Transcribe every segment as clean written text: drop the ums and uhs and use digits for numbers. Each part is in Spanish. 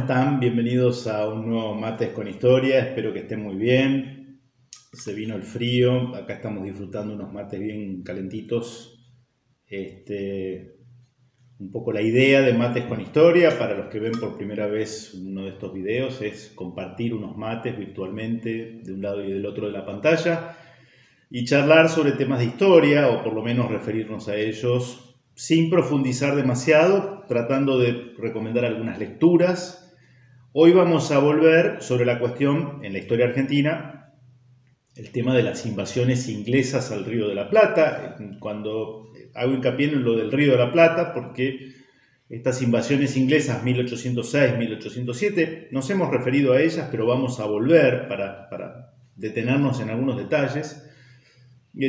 están? Bienvenidos a un nuevo Mates con Historia, espero que estén muy bien. Se vino el frío, acá estamos disfrutando unos mates bien calentitos. Un poco la idea de Mates con Historia, para los que ven por primera vez uno de estos videos, es compartir unos mates virtualmente de un lado y del otro de la pantalla y charlar sobre temas de historia, o por lo menos referirnos a ellos sin profundizar demasiado, tratando de recomendar algunas lecturas. Hoy vamos a volver sobre la cuestión, en la historia argentina, el tema de las invasiones inglesas al Río de la Plata. Cuando hago hincapié en lo del Río de la Plata, porque estas invasiones inglesas 1806, 1807, nos hemos referido a ellas, pero vamos a volver para detenernos en algunos detalles.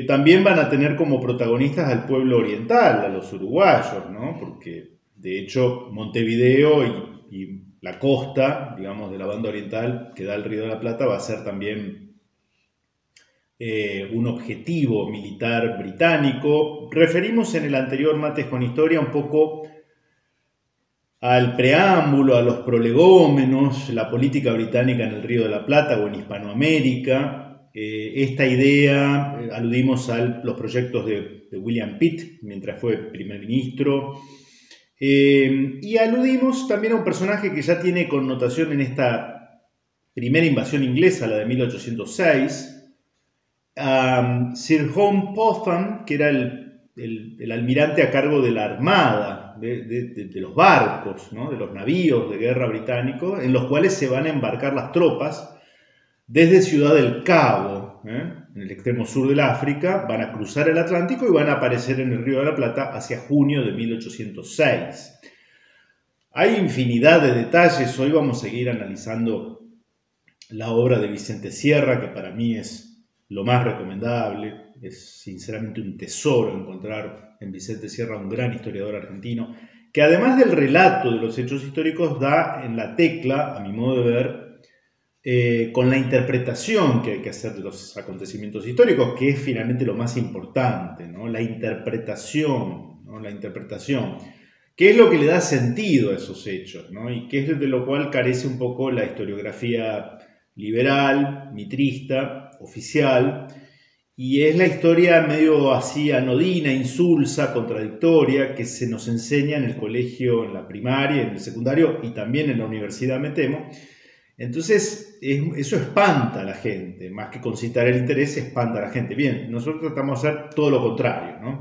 También van a tener como protagonistas al pueblo oriental, a los uruguayos, ¿no? Porque de hecho Montevideo y la costa, digamos, de la banda oriental que da el Río de la Plata va a ser también un objetivo militar británico. Referimos en el anterior Mates con Historia un poco al preámbulo, a los prolegómenos, la política británica en el Río de la Plata o en Hispanoamérica. Esta idea, aludimos a los proyectos de William Pitt mientras fue primer ministro, y aludimos también a un personaje que ya tiene connotación en esta primera invasión inglesa, la de 1806, a Sir John Popham, que era el almirante a cargo de la armada, de los barcos, ¿no? De los navíos de guerra británicos, en los cuales se van a embarcar las tropas desde Ciudad del Cabo, en el extremo sur del África. Van a cruzar el Atlántico y van a aparecer en el Río de la Plata hacia junio de 1806. Hay infinidad de detalles. Hoy vamos a seguir analizando la obra de Vicente Sierra, que para mí es lo más recomendable. Es sinceramente un tesoro encontrar en Vicente Sierra un gran historiador argentino, que además del relato de los hechos históricos da en la tecla, a mi modo de ver, con la interpretación que hay que hacer de los acontecimientos históricos, que es finalmente lo más importante, ¿no? La interpretación, ¿no? La interpretación, qué es lo que le da sentido a esos hechos, ¿no? Y qué es de lo cual carece un poco la historiografía liberal, mitrista, oficial, y es la historia medio así anodina, insulsa, contradictoria, que se nos enseña en el colegio, en la primaria, en el secundario y también en la universidad, me temo. Entonces, eso espanta a la gente, más que concitar el interés, espanta a la gente. Bien, nosotros tratamos de hacer todo lo contrario, ¿no?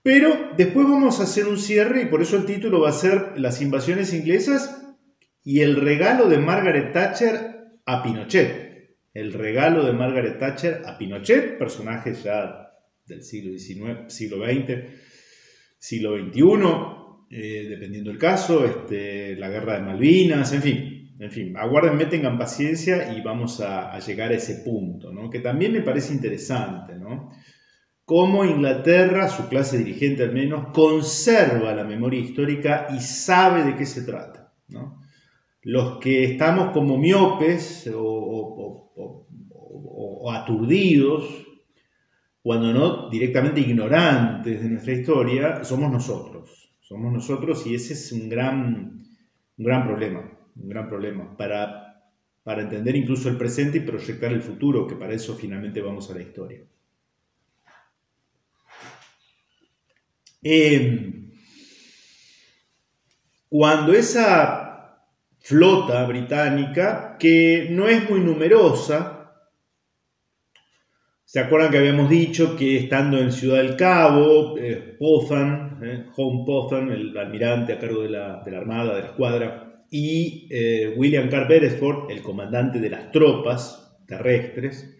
Pero después vamos a hacer un cierre, y por eso el título va a ser Las invasiones inglesas y el regalo de Margaret Thatcher a Pinochet. El regalo de Margaret Thatcher a Pinochet, personaje ya del siglo XIX, siglo XX, siglo XXI, dependiendo del caso, la guerra de Malvinas, en fin. En fin, aguárdenme, tengan paciencia y vamos a llegar a ese punto, ¿no? Que también me parece interesante, ¿no? Cómo Inglaterra, su clase dirigente al menos, conserva la memoria histórica y sabe de qué se trata, ¿no? Los que estamos como miopes o aturdidos, cuando no directamente ignorantes de nuestra historia, somos nosotros. Somos nosotros, y ese es un gran problema. Un gran problema para entender incluso el presente y proyectar el futuro, que para eso finalmente vamos a la historia. Cuando esa flota británica, que no es muy numerosa, ¿se acuerdan que habíamos dicho que estando en Ciudad del Cabo, Popham, John Popham, el almirante a cargo de la armada, de la escuadra, y William Carr Beresford, el comandante de las tropas terrestres,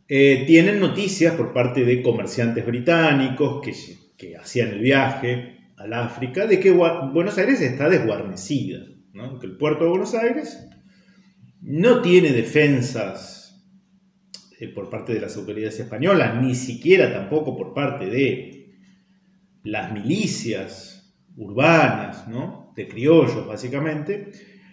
tienen noticias por parte de comerciantes británicos que hacían el viaje al África de que Buenos Aires está desguarnecida, ¿no? Que el puerto de Buenos Aires no tiene defensas por parte de las autoridades españolas, ni siquiera tampoco por parte de las milicias urbanas, ¿no? De criollos básicamente,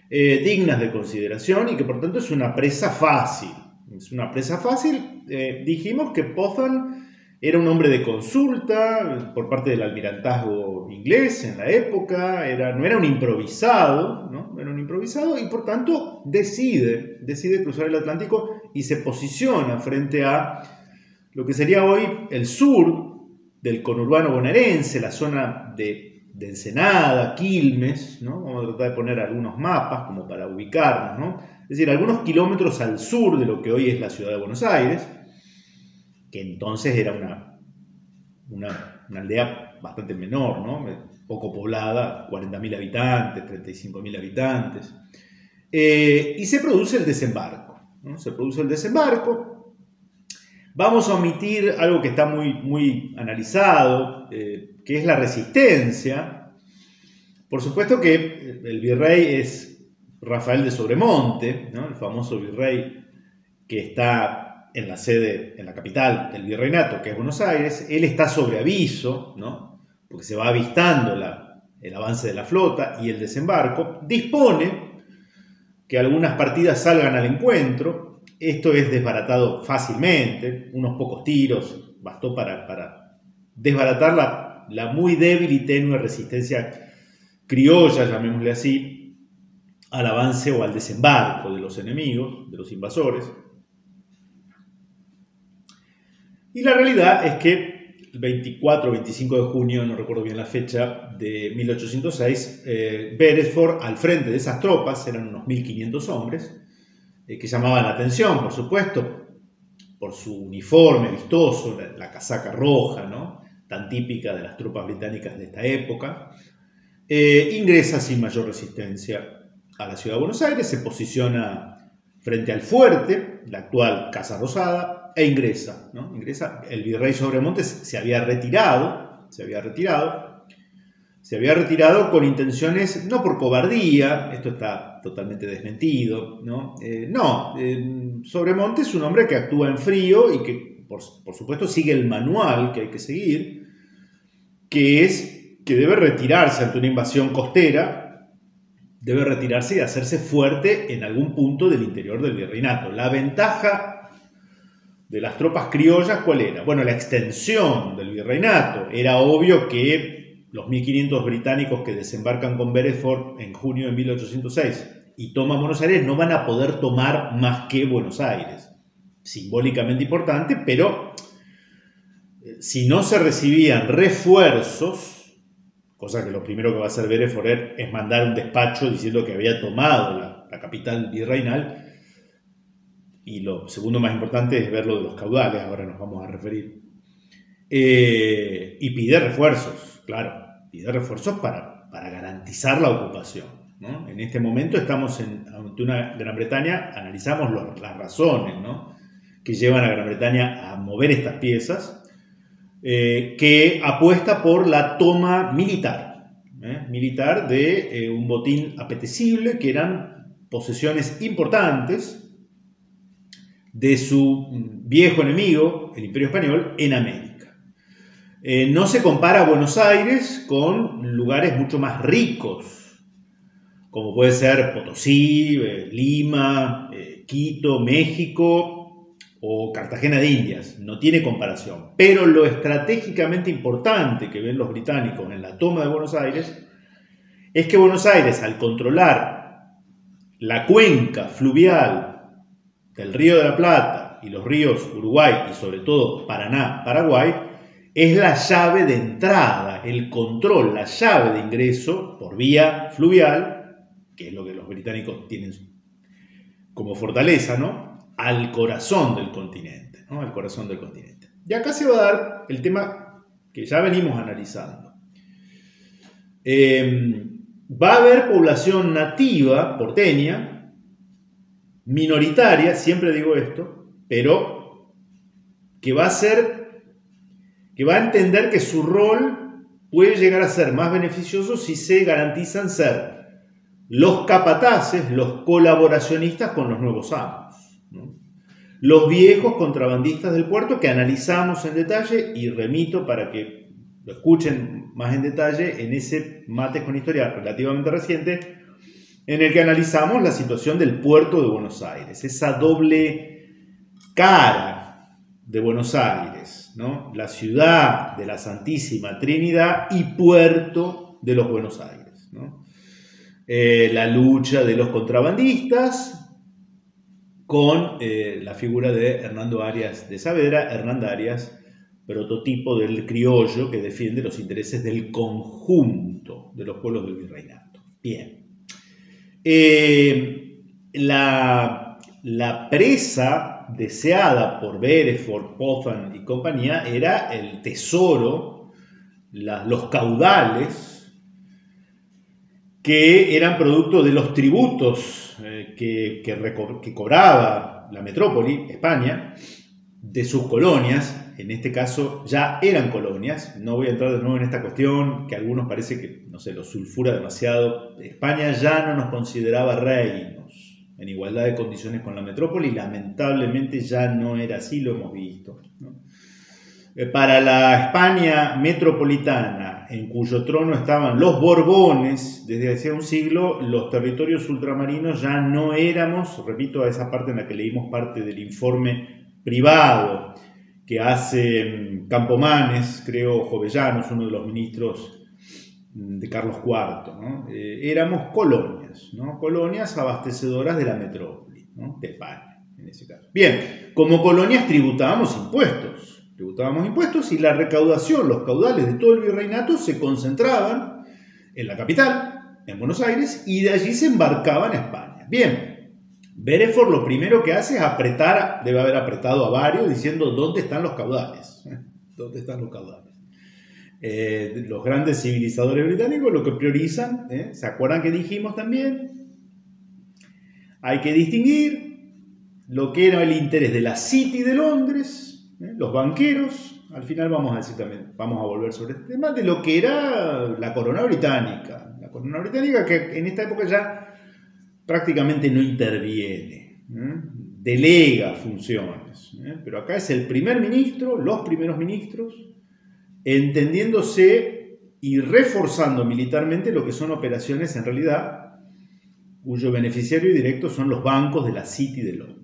dignas de consideración, y que por tanto es una presa fácil. Es una presa fácil. Dijimos que Popham Era un hombre de consulta por parte del almirantazgo inglés en la época, no era un improvisado, ¿no? Era un improvisado y por tanto decide cruzar el Atlántico y se posiciona frente a lo que sería hoy el sur del conurbano bonaerense, la zona de Ensenada, Quilmes, ¿no? Vamos a tratar de poner algunos mapas como para ubicarnos, ¿no? Es decir, algunos kilómetros al sur de lo que hoy es la ciudad de Buenos Aires, que entonces era una aldea bastante menor, ¿no? Poco poblada, 40.000 habitantes, 35.000 habitantes. Y se produce el desembarco, ¿no? Se produce el desembarco. Vamos a omitir algo que está muy analizado, que es la resistencia. Por supuesto que el virrey es Rafael de Sobremonte, ¿no? El famoso virrey que está en la sede, en la capital del virreinato, que es Buenos Aires. Él está sobre aviso, ¿no? Porque se va avistando el avance de la flota y el desembarco. Dispone que algunas partidas salgan al encuentro. Esto es desbaratado fácilmente, unos pocos tiros bastó para desbaratar la muy débil y tenue resistencia criolla, llamémosle así, al avance o al desembarco de los enemigos, de los invasores. Y la realidad es que el 24 o 25 de junio, no recuerdo bien la fecha, de 1806, Beresford, al frente de esas tropas, eran unos 1.500 hombres, que llamaban la atención, por supuesto, por su uniforme vistoso, la casaca roja, ¿no? Tan típica de las tropas británicas de esta época. Ingresa sin mayor resistencia a la ciudad de Buenos Aires, se posiciona frente al fuerte, la actual Casa Rosada, e ingresa, ¿no? El virrey Sobremonte se había retirado con intenciones, no por cobardía, esto está totalmente desmentido, ¿no? Sobremonte es un hombre que actúa en frío y que, por supuesto, sigue el manual que hay que seguir, que es que debe retirarse ante una invasión costera, debe retirarse y hacerse fuerte en algún punto del interior del virreinato. La ventaja de las tropas criollas, ¿cuál era? Bueno, la extensión del virreinato. Era obvio que los 1.500 británicos que desembarcan con Beresford en junio de 1806 y toman Buenos Aires no van a poder tomar más que Buenos Aires. Simbólicamente importante, pero si no se recibían refuerzos, cosa que lo primero que va a hacer Beresford es mandar un despacho diciendo que había tomado la capital virreinal. Y lo segundo más importante es ver lo de los caudales, ahora nos vamos a referir. Y pide refuerzos, claro, pide refuerzos para garantizar la ocupación, ¿no? En este momento estamos ante una Gran Bretaña, analizamos las razones, ¿no?, que llevan a Gran Bretaña a mover estas piezas, que apuesta por la toma militar de un botín apetecible, que eran posesiones importantes de su viejo enemigo, el Imperio Español, en América. No se compara Buenos Aires con lugares mucho más ricos, como puede ser Potosí, Lima, Quito, México o Cartagena de Indias. No tiene comparación. Pero lo estratégicamente importante que ven los británicos en la toma de Buenos Aires es que Buenos Aires, al controlar la cuenca fluvial del Río de la Plata y los ríos Uruguay y sobre todo Paraná, Paraguay, es la llave de entrada, el control, la llave de ingreso por vía fluvial, que es lo que los británicos tienen como fortaleza, ¿no?, al corazón del continente, ¿no?, al corazón del continente. Y acá se va a dar el tema que ya venimos analizando. Va a haber población nativa porteña, minoritaria, siempre digo esto, pero que va a entender que su rol puede llegar a ser más beneficioso si se garantizan ser los capataces, los colaboracionistas con los nuevos amos, ¿no?, los viejos contrabandistas del puerto, que analizamos en detalle y remito para que lo escuchen más en detalle en ese Mates con Historia relativamente reciente, en el que analizamos la situación del puerto de Buenos Aires, esa doble cara de Buenos Aires, ¿no? La ciudad de la Santísima Trinidad y puerto de los Buenos Aires, ¿no? La lucha de los contrabandistas con la figura de Hernando Arias de Saavedra, Hernán Arias, prototipo del criollo que defiende los intereses del conjunto de los pueblos del virreinato. Bien. La presa deseada por Beresford, Popham y compañía era el tesoro, los caudales que eran producto de los tributos que cobraba la metrópoli, España, de sus colonias. En este caso ya eran colonias. No voy a entrar de nuevo en esta cuestión, que a algunos parece que, no sé, lo sulfura demasiado. España ya no nos consideraba reinos en igualdad de condiciones con la metrópoli. Lamentablemente ya no era así, lo hemos visto, ¿no? Para la España metropolitana, en cuyo trono estaban los Borbones desde hacía un siglo, los territorios ultramarinos ya no éramos, repito, a esa parte en la que leímos parte del informe privado que hace Campomanes, creo, Jovellanos, uno de los ministros de Carlos IV, ¿no? Éramos colonias, ¿no? Colonias abastecedoras de la metrópoli, ¿no? De España, en ese caso. Bien, como colonias tributábamos impuestos y la recaudación, los caudales de todo el virreinato se concentraban en la capital, en Buenos Aires, y de allí se embarcaban a España. Bien, Beresford lo primero que hace es apretar, debe haber apretado a varios, diciendo ¿dónde están los caudales? ¿Dónde están los caudales? Los grandes civilizadores británicos lo que priorizan, ¿se acuerdan que dijimos también? Hay que distinguir lo que era el interés de la City de Londres, los banqueros, al final vamos a decir también, vamos a volver sobre este tema, de lo que era la corona británica que en esta época ya prácticamente no interviene, delega funciones, pero acá es el primer ministro, los primeros ministros, entendiéndose y reforzando militarmente lo que son operaciones en realidad cuyo beneficiario directo son los bancos de la City de Londres.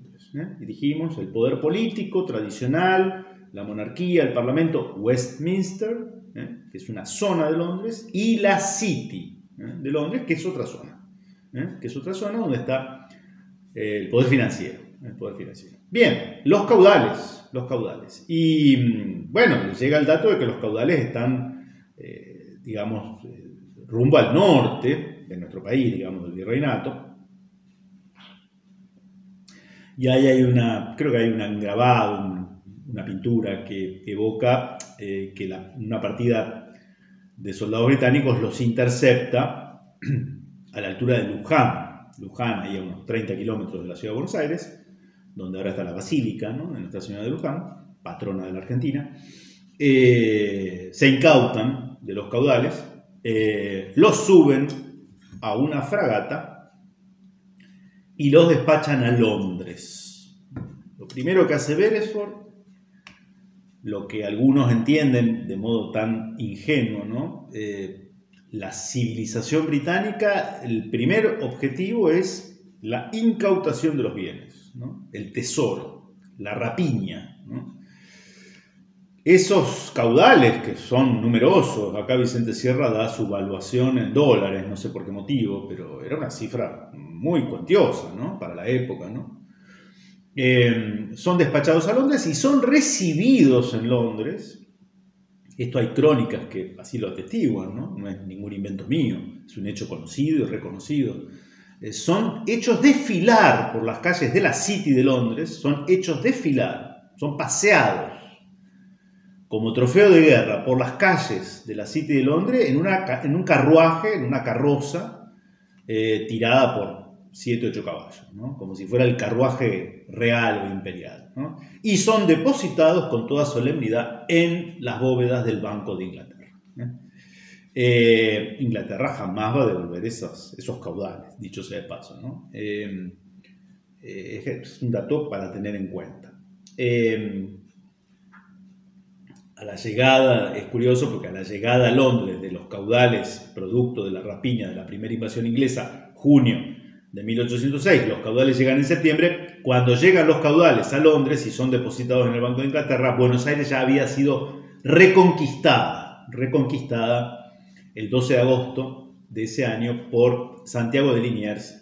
Y dijimos el poder político tradicional, la monarquía, el parlamento, Westminster, que es una zona de Londres, y la City de Londres, que es otra zona, donde está el poder financiero. Bien, los caudales. Y bueno, llega el dato de que los caudales están, digamos, rumbo al norte de nuestro país, digamos, del virreinato. Y ahí hay creo que hay un grabado, una pintura que evoca que una partida de soldados británicos los intercepta a la altura de Luján, ahí a unos 30 kilómetros de la ciudad de Buenos Aires, donde ahora está la Basílica, ¿no?, de Nuestra Señora de Luján, patrona de la Argentina. Se incautan de los caudales, los suben a una fragata y los despachan a Londres. Lo primero que hace Beresford, lo que algunos entienden de modo tan ingenuo, ¿no? La civilización británica, el primer objetivo es la incautación de los bienes, ¿no? El tesoro, la rapiña, ¿no? Esos caudales, que son numerosos, acá Vicente Sierra da su valuación en dólares, no sé por qué motivo, pero era una cifra muy cuantiosa, ¿no?, para la época, ¿no? Son despachados a Londres y son recibidos en Londres. Esto hay crónicas que así lo atestiguan, ¿no? No es ningún invento mío, es un hecho conocido y reconocido. Son hechos desfilar por las calles de la City de Londres, son paseados como trofeo de guerra por las calles de la City de Londres en un carruaje, en una carroza tirada por 7 o 8 caballos, ¿no?, como si fuera el carruaje real o imperial, ¿no? Y son depositados con toda solemnidad en las bóvedas del Banco de Inglaterra. Inglaterra jamás va a devolver esos caudales, dicho sea de paso, ¿no? Es un dato para tener en cuenta. A la llegada, es curioso porque a la llegada a Londres de los caudales producto de la rapiña de la primera invasión inglesa, junio de 1806, los caudales llegan en septiembre. Cuando llegan los caudales a Londres y son depositados en el Banco de Inglaterra, Buenos Aires ya había sido reconquistada el 12 de agosto de ese año por Santiago de Liniers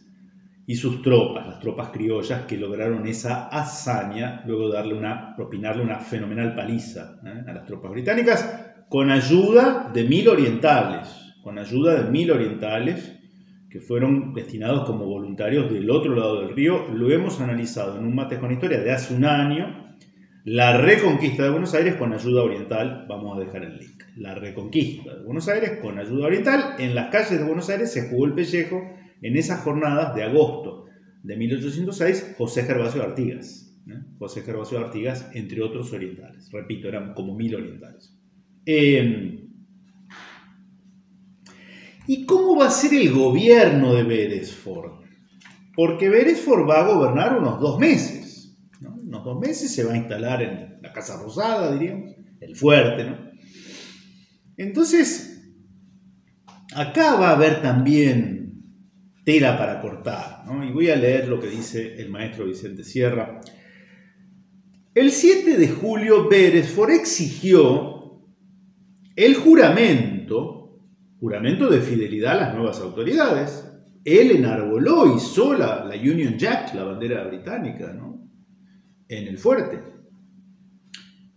y sus tropas, las tropas criollas que lograron esa hazaña, luego de propinarle una fenomenal paliza a las tropas británicas, con ayuda de 1000 orientales, que fueron destinados como voluntarios del otro lado del río. Lo hemos analizado en un Mates con Historia de hace un año, la reconquista de Buenos Aires con ayuda oriental. Vamos a dejar el link. La reconquista de Buenos Aires con ayuda oriental. En las calles de Buenos Aires se jugó el pellejo en esas jornadas de agosto de 1806, José Gervasio de Artigas. José Gervasio de Artigas, entre otros orientales. Repito, eran como 1000 orientales. ¿Y cómo va a ser el gobierno de Beresford? Porque Beresford va a gobernar unos 2 meses. ¿No? Unos 2 meses se va a instalar en la Casa Rosada, diríamos, el fuerte, ¿no? Entonces, acá va a haber también tela para cortar, ¿no? Y voy a leer lo que dice el maestro Vicente Sierra. El 7 de julio, Beresford exigió el juramento de fidelidad a las nuevas autoridades. Él enarboló y izó la Union Jack, la bandera británica, ¿no? En el fuerte.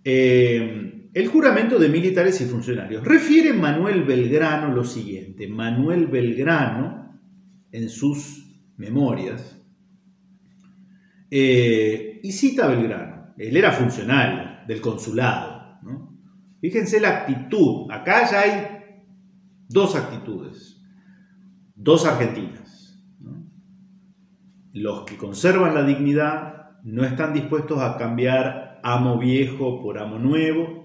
El juramento de militares y funcionarios. Refiere Manuel Belgrano lo siguiente. Manuel Belgrano, en sus memorias, y cita a Belgrano. Él era funcionario del consulado, ¿no? Fíjense la actitud. Acá ya hay 2 actitudes, 2 argentinas, ¿no? Los que conservan la dignidad no están dispuestos a cambiar amo viejo por amo nuevo.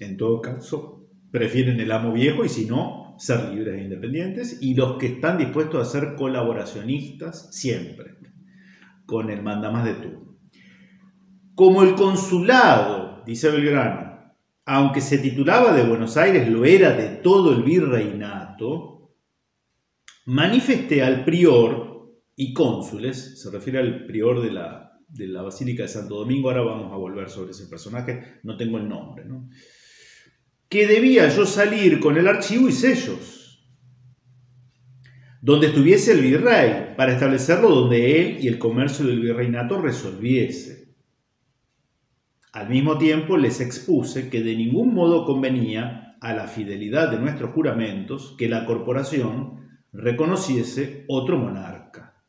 En todo caso, prefieren el amo viejo y si no, ser libres e independientes. Y los que están dispuestos a ser colaboracionistas siempre, con el mandamás de turno. Como el consulado, dice Belgrano, aunque se titulaba de Buenos Aires, lo era de todo el virreinato, manifesté al prior y cónsules, se refiere al prior de la Basílica de Santo Domingo, ahora vamos a volver sobre ese personaje, no tengo el nombre, ¿no? Que debía yo salir con el archivo y sellos, donde estuviese el virrey, para establecerlo donde él y el comercio del virreinato resolviese. Al mismo tiempo les expuse que de ningún modo convenía a la fidelidad de nuestros juramentos que la corporación reconociese otro monarca.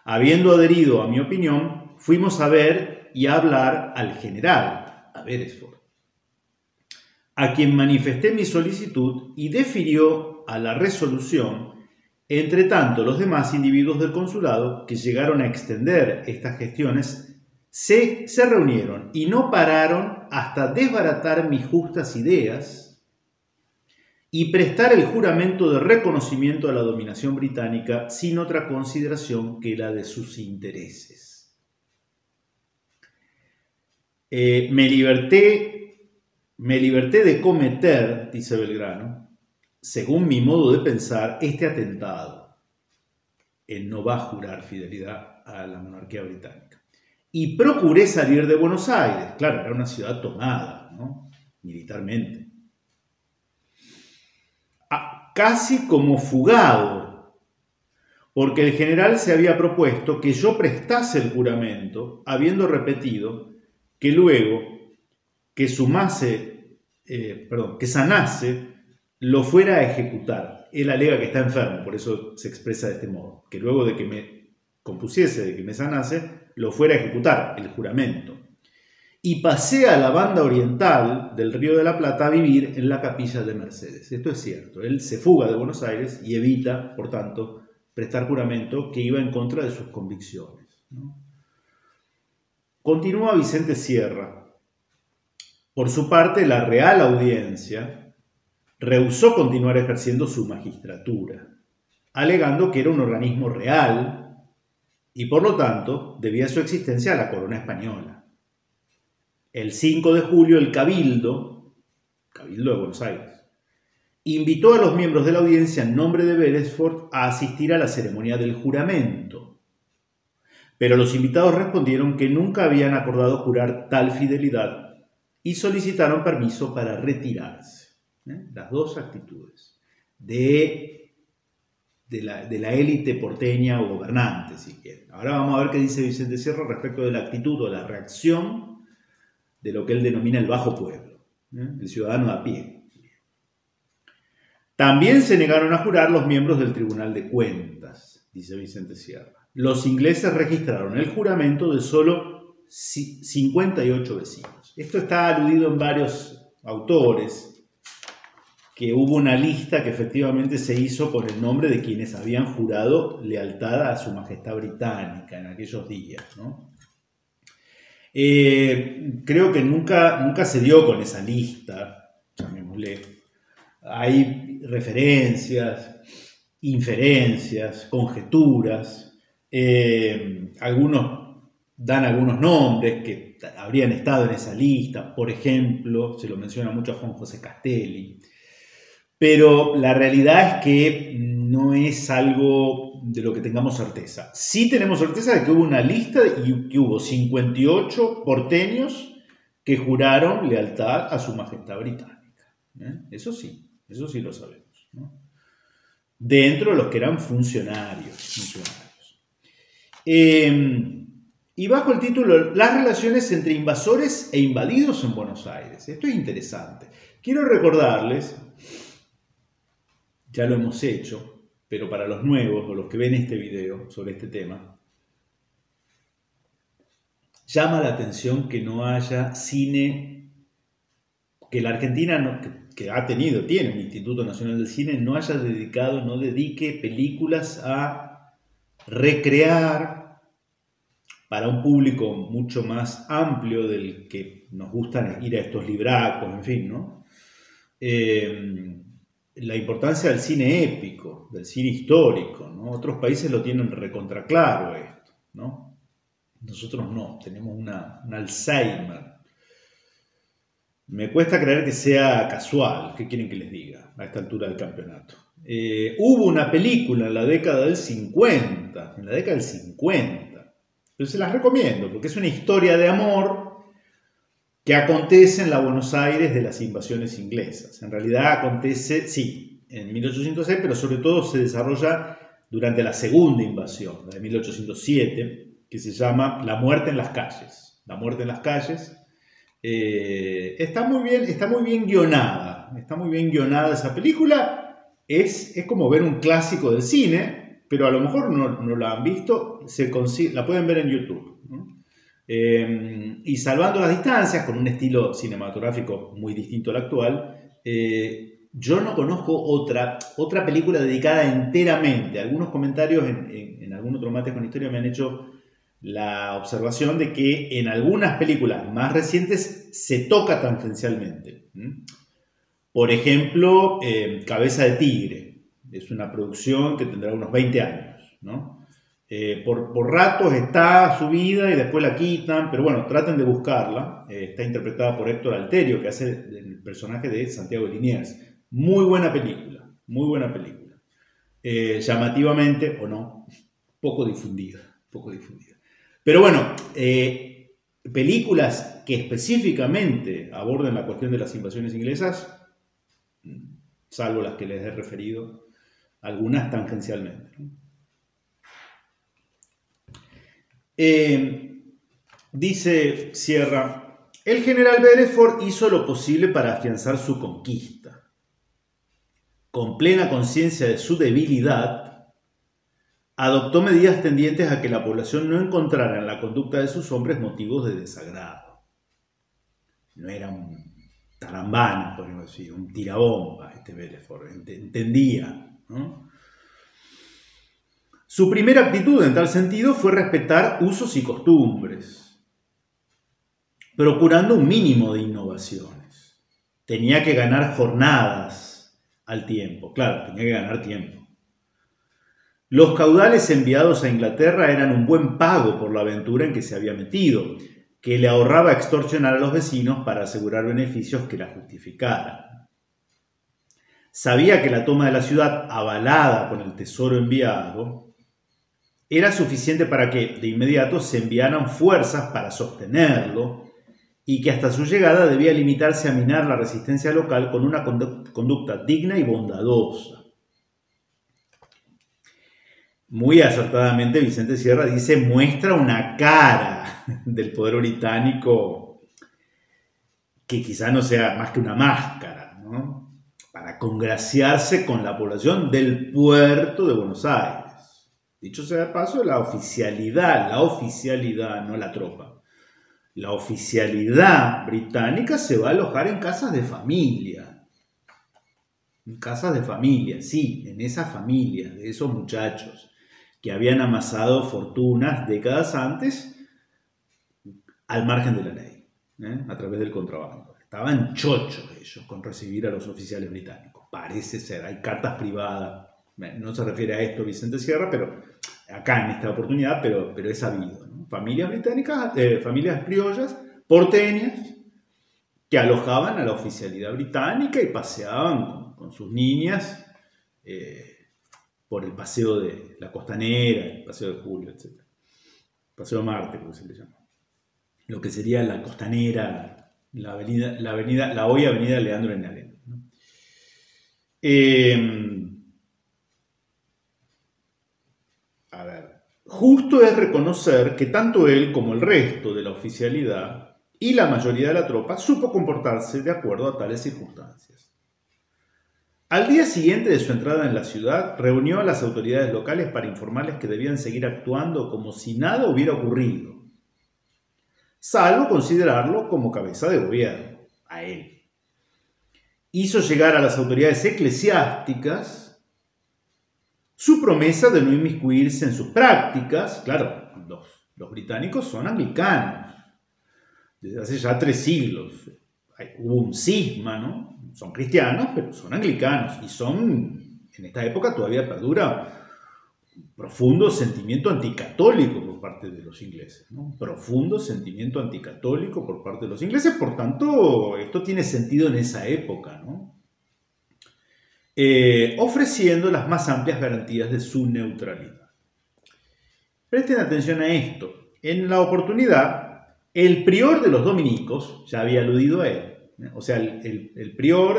Habiendo adherido a mi opinión, fuimos a ver y a hablar al general, a Beresford, a quien manifesté mi solicitud y defirió a la resolución. Entre tanto, los demás individuos del consulado que llegaron a extender estas gestiones se reunieron y no pararon hasta desbaratar mis justas ideas y prestar el juramento de reconocimiento a la dominación británica sin otra consideración que la de sus intereses. Me liberté de cometer, dice Belgrano, según mi modo de pensar, este atentado. Él no va a jurar fidelidad a la monarquía británica. Y procuré salir de Buenos Aires. Claro, era una ciudad tomada, ¿no? Militarmente. Casi como fugado, porque el general se había propuesto que yo prestase el juramento, habiendo repetido que luego que sanase, lo fuera a ejecutar. Él alega que está enfermo, por eso se expresa de este modo, que luego de que me compusiese, de que me sanase, lo fuera a ejecutar, el juramento. Y pasé a la banda oriental del Río de la Plata a vivir en la capilla de Mercedes. Esto es cierto, él se fuga de Buenos Aires y evita, por tanto, prestar juramento que iba en contra de sus convicciones, ¿no? Continúa Vicente Sierra. Por su parte, la Real Audiencia rehusó continuar ejerciendo su magistratura, alegando que era un organismo real y por lo tanto debía su existencia a la corona española. El 5 de julio el Cabildo de Buenos Aires, invitó a los miembros de la audiencia en nombre de Beresford a asistir a la ceremonia del juramento. Pero los invitados respondieron que nunca habían acordado jurar tal fidelidad y solicitaron permiso para retirarse. Las dos actitudes de la élite porteña o gobernante, si quieren. Ahora vamos a ver qué dice Vicente Sierra respecto de la actitud o la reacción de lo que él denomina el bajo pueblo, el ciudadano a pie. También se negaron a jurar los miembros del Tribunal de Cuentas, dice Vicente Sierra. Los ingleses registraron el juramento de solo 58 vecinos. Esto está aludido en varios autores, que hubo una lista que efectivamente se hizo con el nombre de quienes habían jurado lealtad a su majestad británica en aquellos días, ¿no? Creo que nunca se dio con esa lista, llamémosle. Hay referencias, inferencias, conjeturas, algunos dan algunos nombres que habrían estado en esa lista, por ejemplo, se lo menciona mucho a Juan José Castelli, pero la realidad es que no es algo de lo que tengamos certeza. Sí tenemos certeza de que hubo una lista y que hubo 58 porteños que juraron lealtad a su majestad británica. Eso sí lo sabemos, ¿no? Dentro de los que eran funcionarios. Y bajo el título Las relaciones entre invasores e invadidos en Buenos Aires. Esto es interesante. Quiero recordarles, ya lo hemos hecho, pero para los nuevos o los que ven este video sobre este tema, llama la atención que no haya cine, que la Argentina tiene un Instituto Nacional del Cine, no dedique películas a recrear para un público mucho más amplio del que nos gusta ir a estos libracos, en fin, ¿no? La importancia del cine épico, del cine histórico, ¿no? Otros países lo tienen recontraclaro esto, ¿no? Nosotros no, tenemos un Alzheimer. Me cuesta creer que sea casual. ¿Qué quieren que les diga a esta altura del campeonato? Hubo una película en la década del 50, pero se las recomiendo porque es una historia de amor que acontece en la Buenos Aires de las invasiones inglesas. En realidad acontece, sí, en 1806, pero sobre todo se desarrolla durante la segunda invasión, la de 1807, que se llama La muerte en las calles. La muerte en las calles. Está muy bien guionada esa película. Es como ver un clásico del cine, pero a lo mejor no la han visto, la pueden ver en YouTube, ¿no? Y salvando las distancias, con un estilo cinematográfico muy distinto al actual, yo no conozco otra película dedicada enteramente. Algunos comentarios en algún otro Mates con Historia me han hecho la observación de que en algunas películas más recientes se toca tangencialmente. Por ejemplo, Cabeza de Tigre. Es una producción que tendrá unos 20 años, ¿no? Por ratos está subida y después la quitan, pero bueno, traten de buscarla. Está interpretada por Héctor Alterio, que hace el personaje de Santiago Liniers. Muy buena película, muy buena película. Llamativamente, o no, poco difundida. Pero bueno, películas que específicamente aborden la cuestión de las invasiones inglesas, salvo las que les he referido, algunas tangencialmente, ¿no? Dice Sierra, el general Beresford hizo lo posible para afianzar su conquista. Con plena conciencia de su debilidad, adoptó medidas tendientes a que la población no encontrara en la conducta de sus hombres motivos de desagrado. No era un tarambana, podemos decir, un tirabomba este Beresford, entendía, ¿no? Su primera actitud en tal sentido fue respetar usos y costumbres, procurando un mínimo de innovaciones. Tenía que ganar jornadas al tiempo, claro, tenía que ganar tiempo. Los caudales enviados a Inglaterra eran un buen pago por la aventura en que se había metido, que le ahorraba extorsionar a los vecinos para asegurar beneficios que la justificaran. sabía que la toma de la ciudad, avalada por el tesoro enviado, era suficiente para que de inmediato se enviaran fuerzas para sostenerlo y que hasta su llegada debía limitarse a minar la resistencia local con una conducta digna y bondadosa. Muy acertadamente Vicente Sierra dice, muestra una cara del poder británico que quizá no sea más que una máscara, ¿no? Para congraciarse con la población del puerto de Buenos Aires. Dicho sea de paso, la oficialidad, no la tropa. La oficialidad británica se va a alojar en casas de familia. En casas de familia, sí, en esas familias, de esos muchachos que habían amasado fortunas décadas antes al margen de la ley, a través del contrabando. Estaban chochos ellos con recibir a los oficiales británicos. Parece ser, hay cartas privadas. No se refiere a esto Vicente Sierra, pero acá en esta oportunidad, pero es sabido, ¿no? Familias británicas, familias criollas, porteñas, que alojaban a la oficialidad británica y paseaban con sus niñas por el paseo de la Costanera, el paseo de Julio, etc. Paseo Marte, como se le llama. Lo que sería la Costanera, la hoy avenida Leandro N. ¿no? Justo es reconocer que tanto él como el resto de la oficialidad y la mayoría de la tropa supo comportarse de acuerdo a tales circunstancias. Al día siguiente de su entrada en la ciudad, reunió a las autoridades locales para informarles que debían seguir actuando como si nada hubiera ocurrido, salvo considerarlo como cabeza de gobierno, a él. Hizo llegar a las autoridades eclesiásticas su promesa de no inmiscuirse en sus prácticas. Claro, los británicos son anglicanos, desde hace ya 3 siglos. Hubo un cisma, ¿no? Son cristianos, pero son anglicanos y en esta época todavía perdura un profundo sentimiento anticatólico por parte de los ingleses, ¿no? Un profundo sentimiento anticatólico por parte de los ingleses, por tanto, esto tiene sentido en esa época, ¿no? Ofreciendo las más amplias garantías de su neutralidad. Presten atención a esto. En la oportunidad, el prior de los dominicos, ya había aludido a él, o sea, el prior,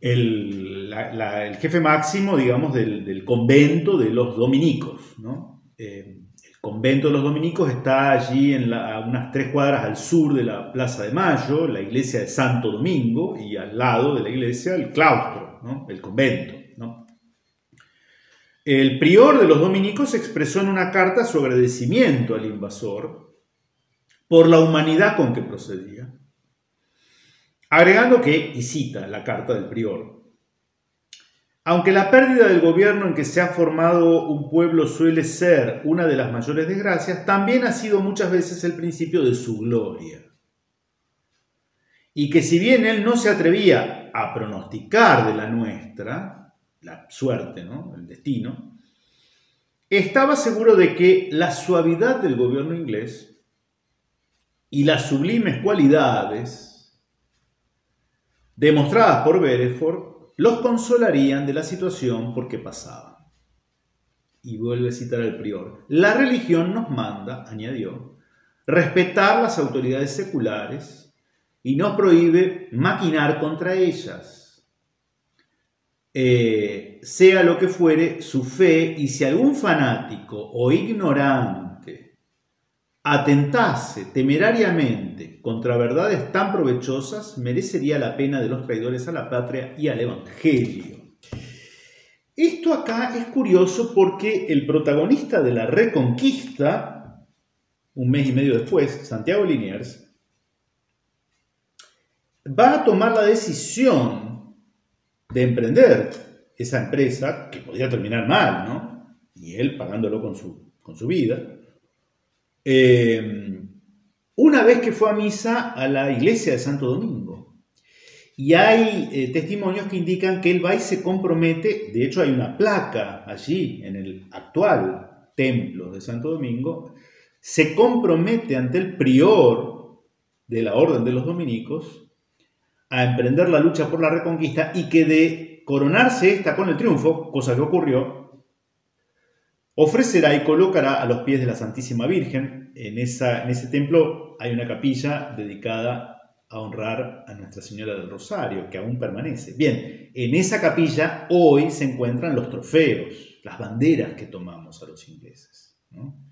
el jefe máximo, digamos, del convento de los dominicos, ¿no? El convento de los dominicos está allí a unas 3 cuadras al sur de la Plaza de Mayo, la iglesia de Santo Domingo, y al lado de la iglesia el claustro, ¿no? El convento, ¿no? El prior de los dominicos expresó en una carta su agradecimiento al invasor por la humanidad con que procedía, agregando que, y cita la carta del prior, aunque la pérdida del gobierno en que se ha formado un pueblo suele ser una de las mayores desgracias, también ha sido muchas veces el principio de su gloria. Y que si bien él no se atrevía a pronosticar de la nuestra, la suerte, ¿no? El destino, estaba seguro de que la suavidad del gobierno inglés y las sublimes cualidades demostradas por Beresford los consolarían de la situación por que pasaban. Y vuelve a citar al prior. La religión nos manda, añadió, respetar las autoridades seculares y nos prohíbe maquinar contra ellas. Sea lo que fuere su fe, y si algún fanático o ignorante atentase temerariamente contra verdades tan provechosas, merecería la pena de los traidores a la patria y al evangelio. Esto acá es curioso porque el protagonista de la Reconquista, un mes y medio después, Santiago Liniers, va a tomar la decisión de emprender esa empresa, que podría terminar mal, ¿no? Y él pagándolo con su vida. Una vez que fue a misa a la iglesia de Santo Domingo. Y hay testimonios que indican que él va y se compromete. De hecho, hay una placa allí en el actual templo de Santo Domingo. Se compromete ante el prior de la orden de los dominicos a emprender la lucha por la reconquista y que de coronarse esta con el triunfo, cosa que ocurrió, ofrecerá y colocará a los pies de la Santísima Virgen. En ese templo hay una capilla dedicada a honrar a Nuestra Señora del Rosario, que aún permanece. Bien, en esa capilla hoy se encuentran los trofeos, las banderas que tomamos a los ingleses, ¿no?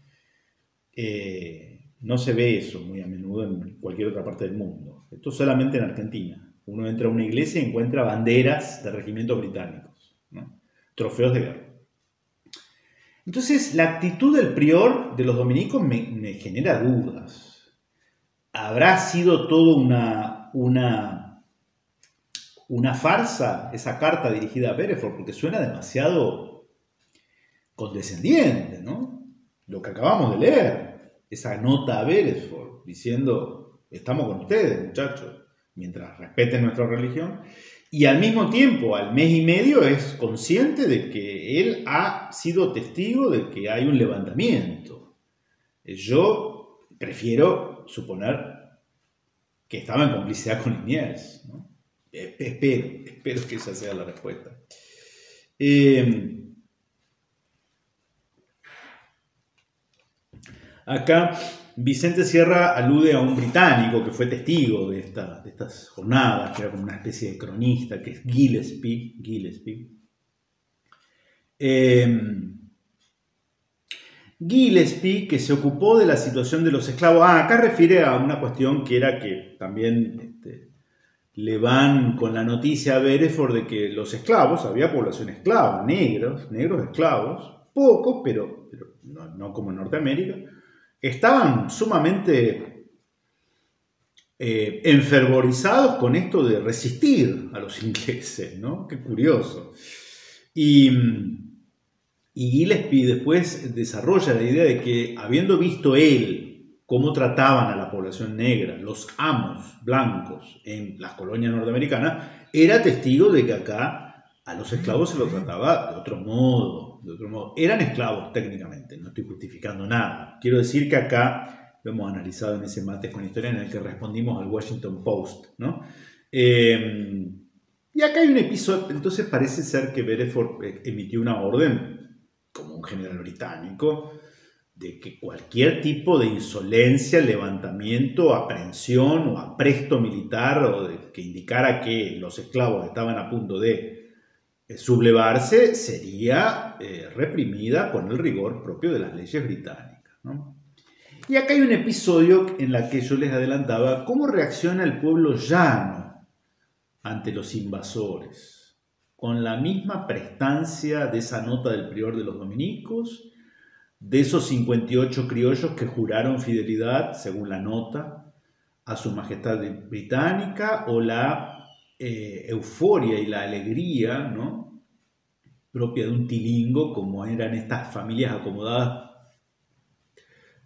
No se ve eso muy a menudo en cualquier otra parte del mundo. Esto solamente en Argentina. Uno entra a una iglesia y encuentra banderas de regimientos británicos, ¿no? Trofeos de guerra. Entonces, la actitud del prior de los dominicos me genera dudas. ¿Habrá sido todo una farsa esa carta dirigida a Beresford? Porque suena demasiado condescendiente, ¿no? Lo que acabamos de leer, esa nota a Beresford diciendo, estamos con ustedes, muchachos, mientras respeten nuestra religión. Y al mismo tiempo, al mes y medio, es consciente de que él ha sido testigo de que hay un levantamiento. Yo prefiero suponer que estaba en complicidad con Liniers, ¿no? Espero que esa sea la respuesta. Acá Vicente Sierra alude a un británico que fue testigo de estas jornadas, que era como una especie de cronista, que es Gillespie. Gillespie, que se ocupó de la situación de los esclavos. Acá refiere a una cuestión que era que también le van con la noticia a Beresford de que los esclavos, había población esclava, negros esclavos, pocos, pero no como en Norteamérica, estaban sumamente enfervorizados con esto de resistir a los ingleses, ¿no? Qué curioso. Y Gillespie después desarrolla la idea de que, habiendo visto él cómo trataban a la población negra, los amos blancos en las colonias norteamericanas, era testigo de que acá a los esclavos se los trataba de otro modo. Eran esclavos técnicamente, no estoy justificando nada. Quiero decir que acá lo hemos analizado en ese Mates con Historia en el que respondimos al Washington Post, ¿no? Y acá hay un episodio, entonces parece ser que Beresford emitió una orden, como un general británico, de que cualquier tipo de insolencia, levantamiento, aprehensión o apresto militar o que indicara que los esclavos estaban a punto de sublevarse sería reprimida con el rigor propio de las leyes británicas, ¿no? Y acá hay un episodio en el que yo les adelantaba cómo reacciona el pueblo llano ante los invasores, con la misma prestancia de esa nota del prior de los dominicos, de esos 58 criollos que juraron fidelidad, según la nota, a su majestad británica, o la euforia y la alegría, ¿no?, propia de un tilingo, como eran estas familias acomodadas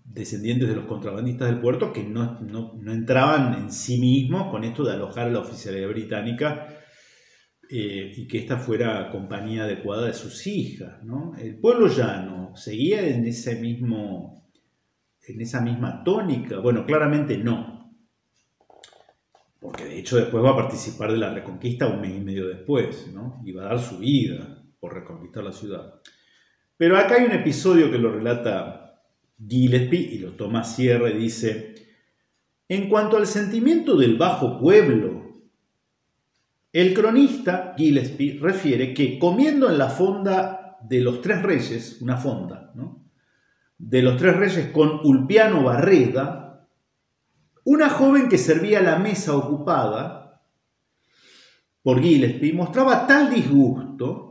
descendientes de los contrabandistas del puerto, que no entraban en sí mismos con esto de alojar a la oficialidad británica y que esta fuera compañía adecuada de sus hijas, ¿no? El pueblo llano seguía en esa misma tónica. Bueno, claramente no, porque de hecho después va a participar de la reconquista un mes y medio después, ¿no? Y va a dar su vida por reconquistar la ciudad. Pero acá hay un episodio que lo relata Gillespie y lo toma Sierra y dice: en cuanto al sentimiento del bajo pueblo, el cronista Gillespie refiere que comiendo en la fonda de los Tres Reyes, una fonda, ¿no?, de los Tres Reyes con Ulpiano Barreda, una joven que servía la mesa ocupada por Gillespie mostraba tal disgusto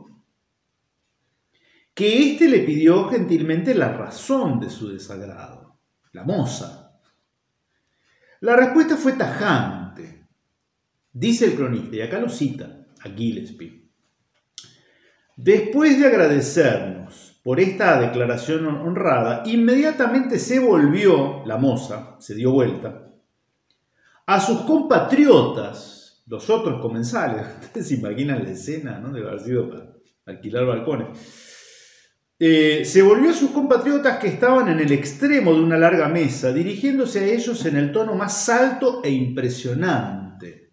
que éste le pidió gentilmente la razón de su desagrado, la moza. La respuesta fue tajante. Dice el cronista, y acá lo cita a Gillespie: después de agradecernos por esta declaración honrada, inmediatamente se volvió, la moza, se dio vuelta, a sus compatriotas, los otros comensales. Ustedes se imaginan la escena, ¿no?, de haber sido para alquilar balcones. Se volvió a sus compatriotas que estaban en el extremo de una larga mesa, dirigiéndose a ellos en el tono más alto e impresionante.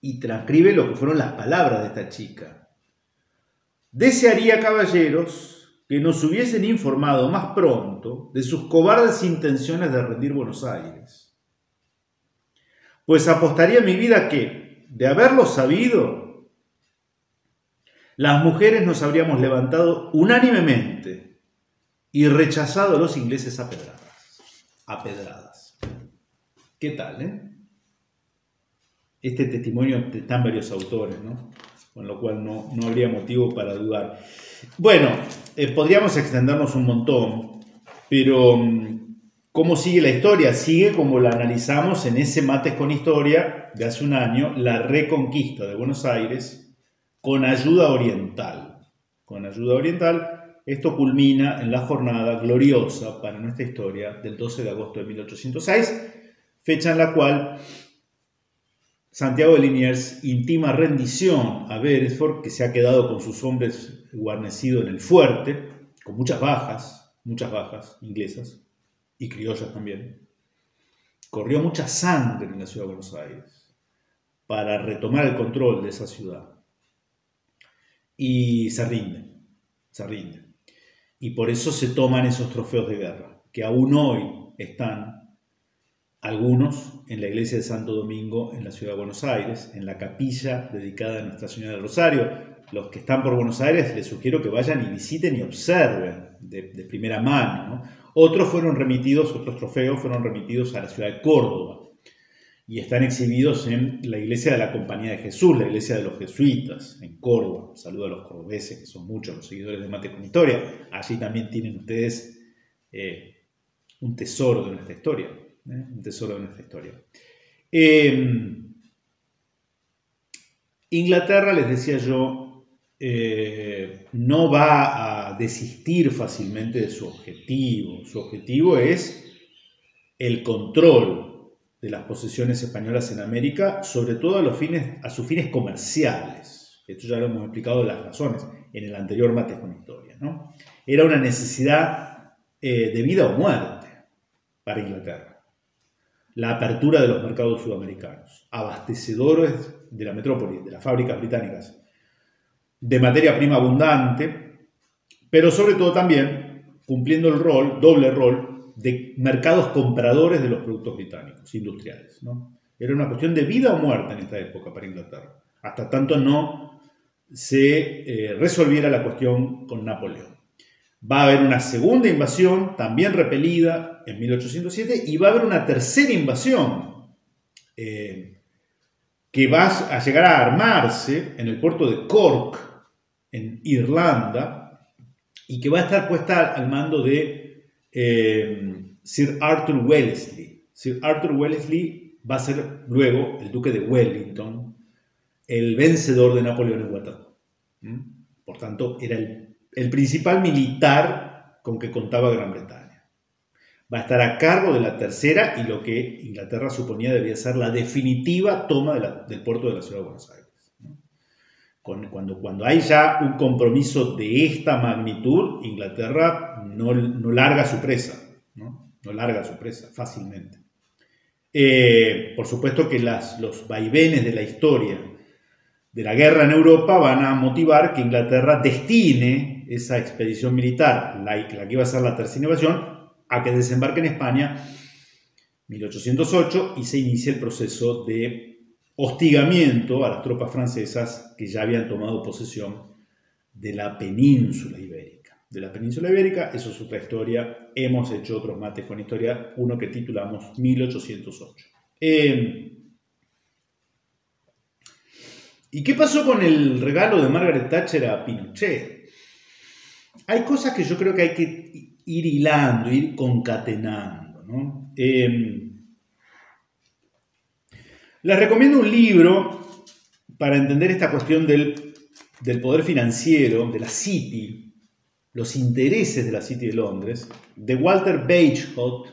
y transcribe lo que fueron las palabras de esta chica. Desearía, caballeros, que nos hubiesen informado más pronto de sus cobardes intenciones de rendir Buenos Aires. Pues apostaría mi vida que, de haberlo sabido, las mujeres nos habríamos levantado unánimemente y rechazado a los ingleses a pedradas. ¿Qué tal, Este testimonio está en varios autores, ¿no? Con lo cual no habría motivo para dudar. Bueno, podríamos extendernos un montón, pero ¿cómo sigue la historia? Sigue como la analizamos en ese Mates con Historia de hace un año, la reconquista de Buenos Aires con ayuda oriental. Con ayuda oriental, esto culmina en la jornada gloriosa para nuestra historia del 12 de agosto de 1806, fecha en la cual Santiago de Liniers intima rendición a Beresford, que se ha quedado con sus hombres guarnecido en el fuerte, con muchas bajas inglesas y criollas también. Corrió mucha sangre en la ciudad de Buenos Aires para retomar el control de esa ciudad. Y se rinde. Y por eso se toman esos trofeos de guerra, que aún hoy están algunos en la iglesia de Santo Domingo en la ciudad de Buenos Aires, en la capilla dedicada a Nuestra Señora del Rosario. Los que están por Buenos Aires les sugiero que vayan y visiten y observen de primera mano, ¿no? Otros trofeos fueron remitidos a la ciudad de Córdoba y están exhibidos en la iglesia de la Compañía de Jesús, la iglesia de los jesuitas en Córdoba. Saludo a los cordobeses, que son muchos los seguidores de Mates con Historia. Allí también tienen ustedes un tesoro de nuestra historia. Un tesoro de nuestra historia. Inglaterra, les decía yo, no va a desistir fácilmente de su objetivo. Su objetivo es el control de las posesiones españolas en América, sobre todo a sus fines comerciales. Esto ya lo hemos explicado las razones en el anterior Mates con Historia, ¿no? Era una necesidad de vida o muerte para Inglaterra. La apertura de los mercados sudamericanos, abastecedores de la metrópoli, de las fábricas británicas, de materia prima abundante, pero sobre todo también cumpliendo el doble rol de mercados compradores de los productos británicos, industriales, ¿no? Era una cuestión de vida o muerte en esta época para Inglaterra, hasta tanto no se resolviera la cuestión con Napoleón. Va a haber una segunda invasión, también repelida, en 1807, y va a haber una tercera invasión que va a llegar a armarse en el puerto de Cork, en Irlanda, y que va a estar puesta al mando de Sir Arthur Wellesley. Sir Arthur Wellesley va a ser luego el duque de Wellington, el vencedor de Napoleón en Waterloo. Por tanto, era el principal militar con que contaba Gran Bretaña. Va a estar a cargo de la tercera y lo que Inglaterra suponía debía ser la definitiva toma del puerto de la ciudad de Buenos Aires. Cuando hay ya un compromiso de esta magnitud, Inglaterra no larga su presa, ¿no? No larga su presa fácilmente. Por supuesto que los vaivenes de la historia de la guerra en Europa van a motivar que Inglaterra destine esa expedición militar, la que iba a ser la tercera invasión, a que desembarque en España 1808 y se inicie el proceso de hostigamiento a las tropas francesas que ya habían tomado posesión de la península ibérica. Eso es otra historia. Hemos hecho otros Mates con Historia, uno que titulamos 1808. ¿Y qué pasó con el regalo de Margaret Thatcher a Pinochet? Hay cosas que yo creo que hay que ir hilando, ir concatenando, ¿no? Les recomiendo un libro para entender esta cuestión del poder financiero, de la City, los intereses de la City de Londres, de Walter Bagehot,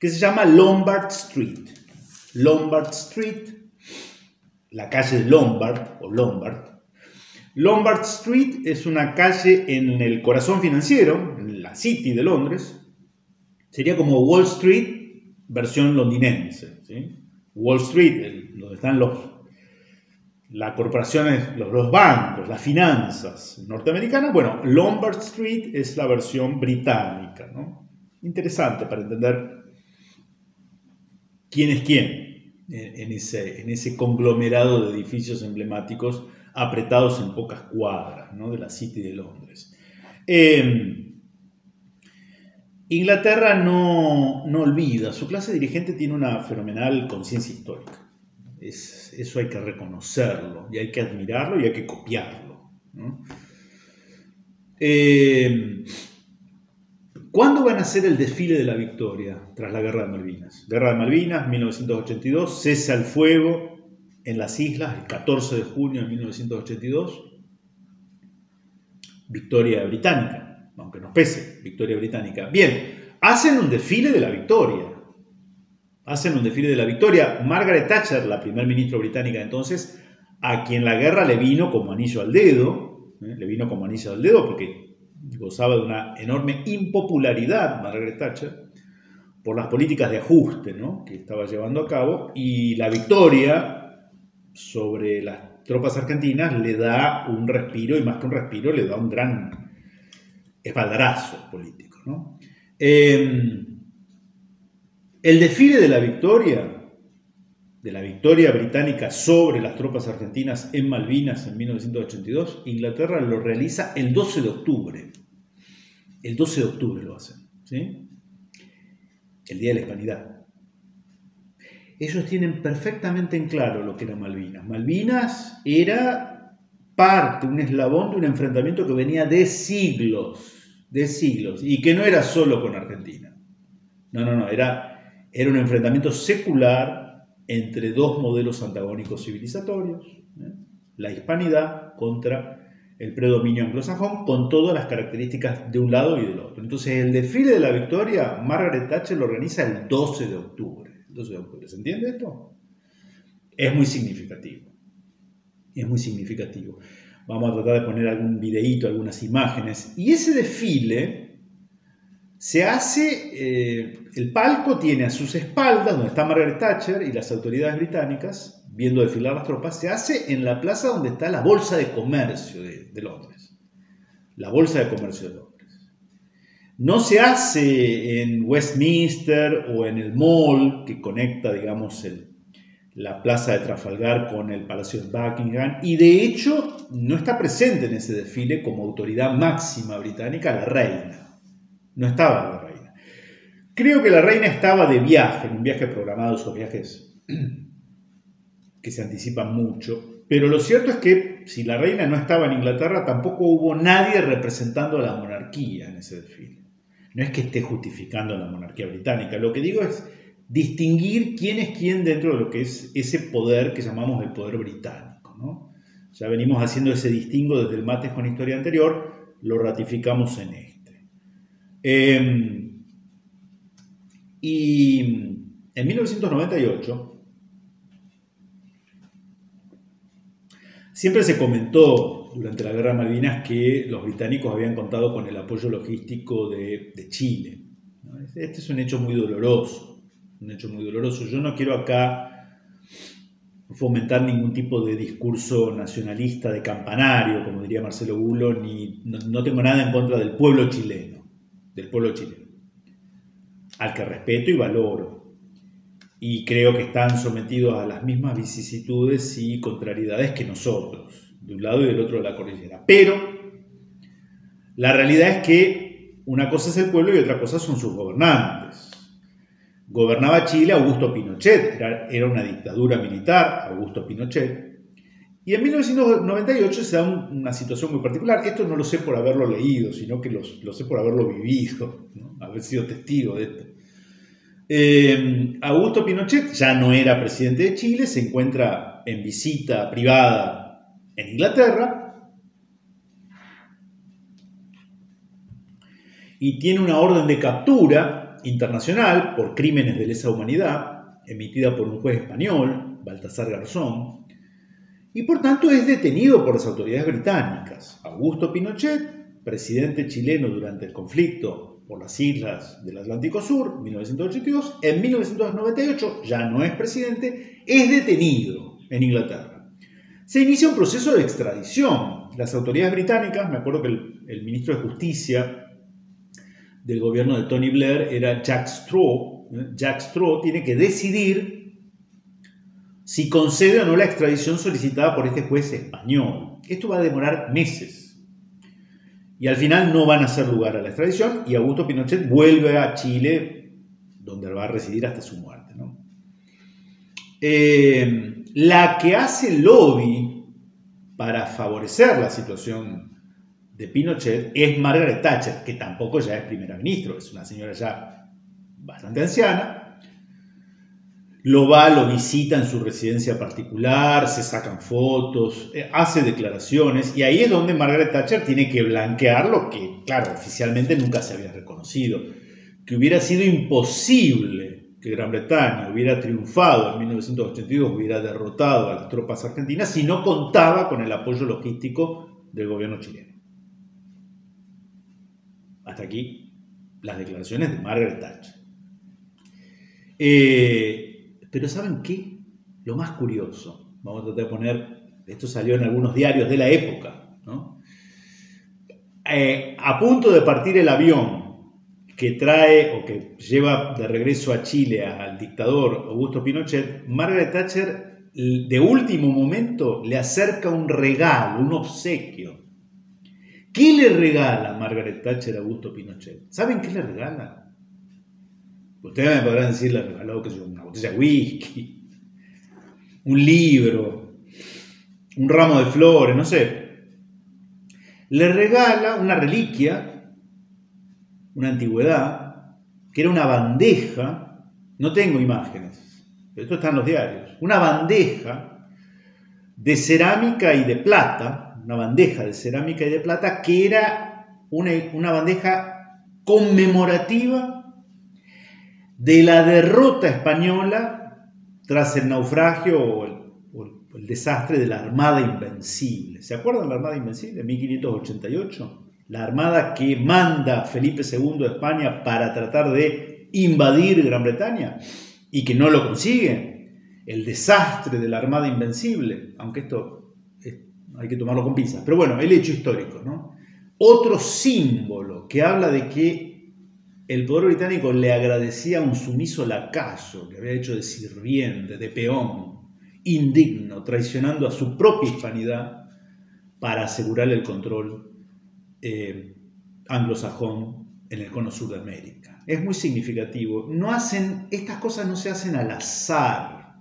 que se llama Lombard Street. Lombard Street, la calle de Lombard o Lombard. Lombard Street es una calle en el corazón financiero, en la City de Londres. Sería como Wall Street versión londinense, ¿sí? Wall Street, donde están las corporaciones, los bancos, las finanzas norteamericanas. Bueno, Lombard Street es la versión británica, ¿no? Interesante para entender quién es quién en ese conglomerado de edificios emblemáticos apretados en pocas cuadras, ¿no? De la City de Londres. Inglaterra no olvida, su clase dirigente tiene una fenomenal conciencia histórica. Eso hay que reconocerlo, y hay que admirarlo, y hay que copiarlo, ¿no? ¿Cuándo van a hacer el desfile de la victoria tras la Guerra de Malvinas? Guerra de Malvinas, 1982, cesa el fuego en las islas, el 14 de junio de 1982, victoria británica, aunque nos pese, victoria británica. Bien, hacen un desfile de la victoria. Margaret Thatcher, la primer ministra británica entonces, a quien la guerra le vino como anillo al dedo, porque gozaba de una enorme impopularidad Margaret Thatcher por las políticas de ajuste, ¿no?, que estaba llevando a cabo, y la victoria sobre las tropas argentinas le da un respiro, y más que un respiro, le da un gran espaldarazo político, ¿no? El desfile de la victoria británica sobre las tropas argentinas en Malvinas en 1982, Inglaterra lo realiza el 12 de octubre. El 12 de octubre lo hacen, ¿sí? El Día de la Hispanidad. Ellos tienen perfectamente en claro lo que era Malvinas. Malvinas era parte, un eslabón de un enfrentamiento que venía de siglos, y que no era solo con Argentina. No, era un enfrentamiento secular entre dos modelos antagónicos civilizatorios, ¿eh? La hispanidad contra el predominio anglosajón, con todas las características de un lado y del otro. Entonces, el desfile de la victoria, Margaret Thatcher lo organiza el 12 de octubre. ¿Se entiende esto? Es muy significativo. Vamos a tratar de poner algún videíto, algunas imágenes. Y ese desfile se hace, el palco tiene a sus espaldas, donde está Margaret Thatcher y las autoridades británicas, viendo desfilar las tropas, se hace en la plaza donde está la Bolsa de Comercio de Londres. La Bolsa de Comercio de Londres. No se hace en Westminster o en el Mall, que conecta, digamos, la Plaza de Trafalgar con el Palacio de Buckingham, y de hecho no está presente en ese desfile como autoridad máxima británica la reina. No estaba la reina. Creo que la reina estaba de viaje, en un viaje programado, esos viajes que se anticipan mucho, pero lo cierto es que si la reina no estaba en Inglaterra, tampoco hubo nadie representando a la monarquía en ese desfile. No es que esté justificando la monarquía británica, lo que digo es distinguir quién es quién dentro de lo que es ese poder que llamamos el poder británico, ¿no? Ya venimos haciendo ese distingo desde el Mates con Historia anterior, lo ratificamos en este. Y en 1998 siempre se comentó durante la Guerra de Malvinas que los británicos habían contado con el apoyo logístico de Chile. Este es un hecho muy doloroso. Yo no quiero acá fomentar ningún tipo de discurso nacionalista de campanario, como diría Marcelo Bulo, ni no tengo nada en contra del pueblo chileno, al que respeto y valoro. Y creo que están sometidos a las mismas vicisitudes y contrariedades que nosotros, de un lado y del otro de la cordillera. Pero la realidad es que una cosa es el pueblo y otra cosa son sus gobernantes. Gobernaba Chile Augusto Pinochet, era una dictadura militar, Augusto Pinochet. Y en 1998 se da una situación muy particular. Esto no lo sé por haberlo leído, sino que lo sé por haberlo vivido, ¿no? Haber sido testigo de esto. Augusto Pinochet ya no era presidente de Chile, se encuentra en visita privada en Inglaterra y tiene una orden de captura internacional por crímenes de lesa humanidad emitida por un juez español, Baltasar Garzón, y por tanto es detenido por las autoridades británicas. Augusto Pinochet, presidente chileno durante el conflicto por las islas del Atlántico Sur, 1982. En 1998, ya no es presidente, es detenido en Inglaterra. Se inicia un proceso de extradición. Las autoridades británicas, me acuerdo que el ministro de Justicia del gobierno de Tony Blair era Jack Straw. Jack Straw tiene que decidir si concede o no la extradición solicitada por este juez español. Esto va a demorar meses. Y al final no van a hacer lugar a la extradición y Augusto Pinochet vuelve a Chile, donde va a residir hasta su muerte, ¿no? La que hace lobby para favorecer la situación de Pinochet es Margaret Thatcher, que tampoco ya es primera ministra, es una señora ya bastante anciana. Lo visita en su residencia particular, se sacan fotos, hace declaraciones, y ahí es donde Margaret Thatcher tiene que blanquear lo que, claro, oficialmente nunca se había reconocido, que hubiera sido imposible que Gran Bretaña hubiera triunfado en 1982, hubiera derrotado a las tropas argentinas si no contaba con el apoyo logístico del gobierno chileno. Hasta aquí las declaraciones de Margaret Thatcher. Pero ¿saben qué? Lo más curioso, vamos a tratar de poner, esto salió en algunos diarios de la época, ¿no? A punto de partir el avión que trae o que lleva de regreso a Chile al dictador Augusto Pinochet, Margaret Thatcher de último momento le acerca un regalo, un obsequio. ¿Qué le regala Margaret Thatcher a Augusto Pinochet? ¿Saben qué le regala? Ustedes me podrán decir, le regaló una botella de whisky, un libro, un ramo de flores, no sé. Le regala una reliquia, una antigüedad, que era una bandeja, no tengo imágenes, pero esto está en los diarios, una bandeja de cerámica y de plata, una bandeja de cerámica y de plata que era una bandeja conmemorativa de la derrota española tras el naufragio o el desastre de la Armada Invencible. ¿Se acuerdan de la Armada Invencible? 1588. La armada que manda Felipe II de España para tratar de invadir Gran Bretaña y que no lo consigue. El desastre de la Armada Invencible, aunque esto hay que tomarlo con pinzas. Pero bueno, el hecho histórico, ¿no? Otro símbolo que habla de que el poder británico le agradecía a un sumiso lacayo que había hecho de sirviente, de peón, indigno, traicionando a su propia hispanidad para asegurarle el control anglosajón en el cono sur de América. Es muy significativo. Estas cosas no se hacen al azar.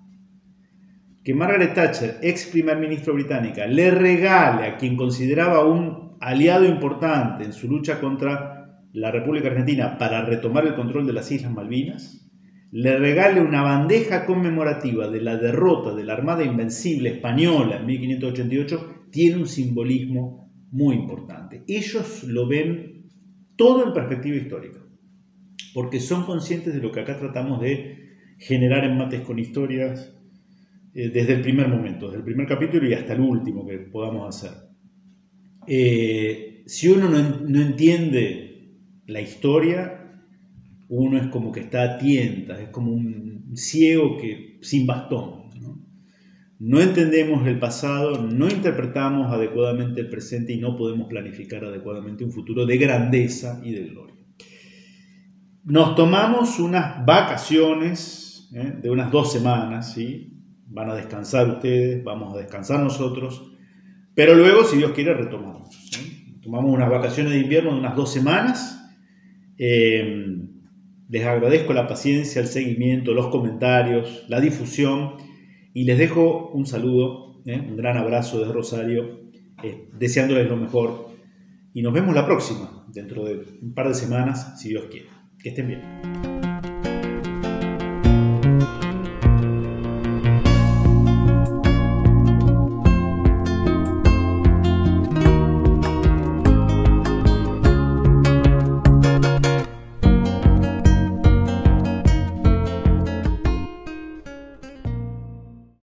Que Margaret Thatcher, ex primer ministro británica, le regale a quien consideraba un aliado importante en su lucha contra la República Argentina para retomar el control de las Islas Malvinas, le regale una bandeja conmemorativa de la derrota de la Armada Invencible española en 1588, tiene un simbolismo muy importante. Ellos lo ven todo en perspectiva histórica, porque son conscientes de lo que acá tratamos de generar en Mates con Historias desde el primer momento, desde el primer capítulo y hasta el último que podamos hacer. Si uno no entiende la historia, uno es como que está a tientas, es como un ciego sin bastón, ¿no? No entendemos el pasado, no interpretamos adecuadamente el presente y no podemos planificar adecuadamente un futuro de grandeza y de gloria. Nos tomamos unas vacaciones de unas 2 semanas, ¿sí? Van a descansar ustedes, vamos a descansar nosotros, pero luego, si Dios quiere, retomamos, ¿sí? Tomamos unas vacaciones de invierno de unas 2 semanas. Les agradezco la paciencia, el seguimiento, los comentarios, la difusión y les dejo un saludo, un gran abrazo desde Rosario, deseándoles lo mejor y nos vemos la próxima, dentro de un par de semanas, si Dios quiere. Que estén bien.